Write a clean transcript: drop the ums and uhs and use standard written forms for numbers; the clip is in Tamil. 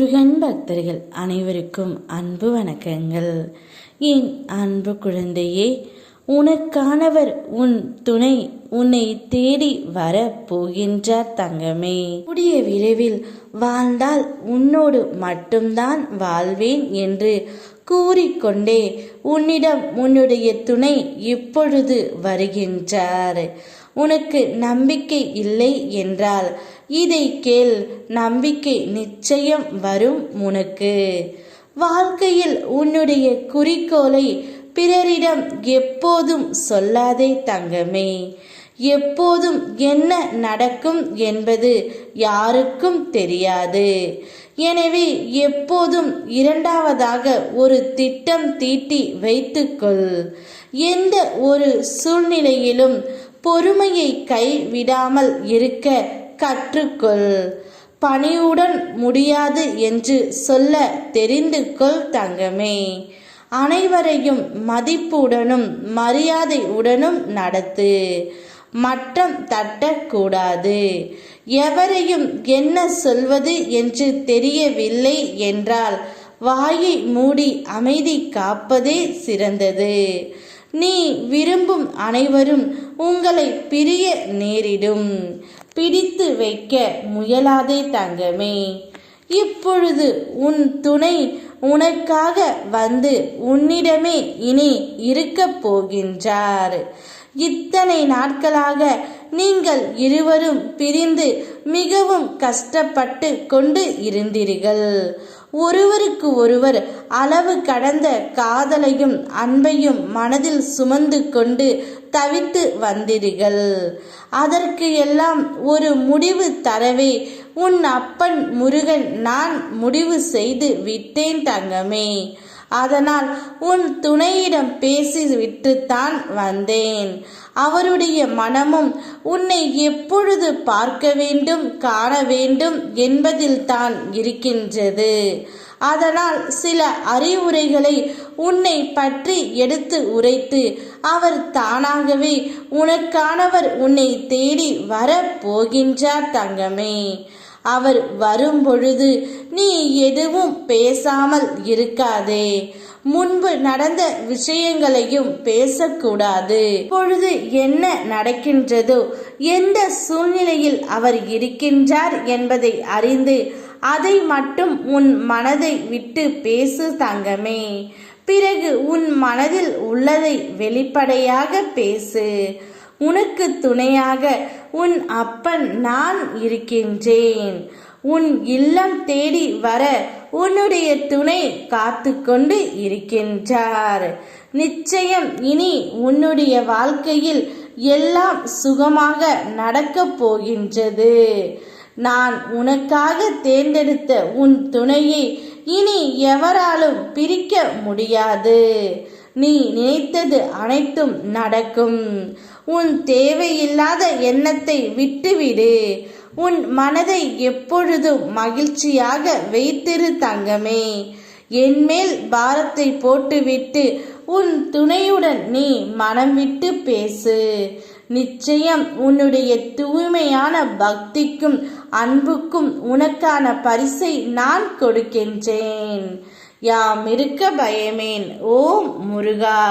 முருகன் பக்தர்கள் அனைவருக்கும் அன்பு வணக்கங்கள். என் அன்பு குழந்தையே, உனக்கானவர் உன் துணை உன்னை தேடி வர போகின்றார் தங்கமே. கூடிய விரைவில் வாழ்ந்தால் உன்னோடு மட்டும்தான் வாழ்வேன் என்று கூறிக்கொண்டே உன்னிடம் உன்னுடைய துணை இப்பொழுது வருகின்றார். உனக்கு நம்பிக்கை இல்லை என்றால் இதை கேள், நம்பிக்கை நிச்சயம் வரும் உனக்கு. வாழ்க்கையில் உன்னுடைய குறிக்கோளை பிறரிடம் எப்போதும் சொல்லாதே தங்கமே. எப்போதும் என்ன நடக்கும் என்பது யாருக்கும் தெரியாது. எனவே எப்போதும் இரண்டாவதாக ஒரு திட்டம் தீட்டி வைத்துக்கொள். எந்த ஒரு சூழ்நிலையிலும் பொறுமையை கைவிடாமல் இருக்க கற்றுக்கொள். பணிவுடன் முடியாது என்று சொல்ல தெரிந்து கொள் தங்கமே. அனைவரையும் மதிப்புடனும் மரியாதையுடனும் நடத்து. மட்டம் தட்டக்கூடாது. எவரையும் என்ன சொல்வது என்று தெரியவில்லை என்றால் வாயை மூடி அமைதி காப்பதே சிறந்தது. நீ விரும்பும் அனைவரும் உங்களை பிரிய நேரிடும். பிடித்து வைக்க முயலாதே தங்கமே. இப்பொழுது உன் துணை உனக்காக வந்து உன்னிடமே இனி இருக்கப் போகின்றார். இத்தனை நாட்களாக நீங்கள் இருவரும் பிரிந்து மிகவும் கஷ்டப்பட்டு கொண்டு இருந்தீர்கள். ஒருவருக்கு ஒருவர் அளவு கடந்த காதலையும் அன்பையும் மனதில் சுமந்து கொண்டு தவித்து வந்தீர்கள். அதற்கு எல்லாம் ஒரு முடிவு தரவே உன் அப்பன் முருகன் நான் முடிவு செய்து விட்டேன் தங்கமே. அதனால் உன் துணையிடம் பேசிவிட்டுத்தான் வந்தேன். அவருடைய மனமும் உன்னை எப்பொழுது பார்க்க வேண்டும் காண வேண்டும் என்பதில் தான் இருக்கின்றது. அதனால் சில அறிவுரைகளை உன்னை பற்றி எடுத்து உரைத்து அவர் தானாகவே உனக்கானவர் உன்னை தேடி வர போகின்றார் தங்கமே. அவர் வரும் பொழுது நீ எதுவும் பேசாமல் இருக்காதே. முன்பு நடந்த விஷயங்களையும் பேசக்கூடாது. இப்பொழுது என்ன நடக்கின்றதோ, எந்த சூழ்நிலையில் அவர் இருக்கின்றார் என்பதை அறிந்து அதை மட்டும் உன் மனதை விட்டு பேசு தங்கமே. பிறகு உன் மனதில் உள்ளதை வெளிப்படையாக பேசு. உனக்கு துணையாக உன் அப்பன் நான் இருக்கின்றேன். உன் இல்லம் தேடி வர உன்னுடைய துணை காத்து கொண்டு இருக்கின்றார். நிச்சயம் இனி உன்னுடைய வாழ்க்கையில் எல்லாம் சுகமாக நடக்கப் போகின்றது. நான் உனக்காக தேர்ந்தெடுத்த உன் துணையை இனி எவராலும் பிரிக்க முடியாது. நீ நினைத்தது அனைத்தும் நடக்கும். உன் தேவையில்லாத எண்ணத்தை விட்டுவிடு. உன் மனதை எப்பொழுதும் மகிழ்ச்சியாக வைத்திரு தங்கமே. என்மேல் பாரத்தை போட்டுவிட்டு உன் துணையுடன் நீ மனம் விட்டு பேசு. நிச்சயம் உன்னுடைய தூய்மையான பக்திக்கும் அன்புக்கும் உனக்கான பரிசை நான் கொடுக்கின்றேன். யாம் இருக்க பயமேன். ஓம் முருகா.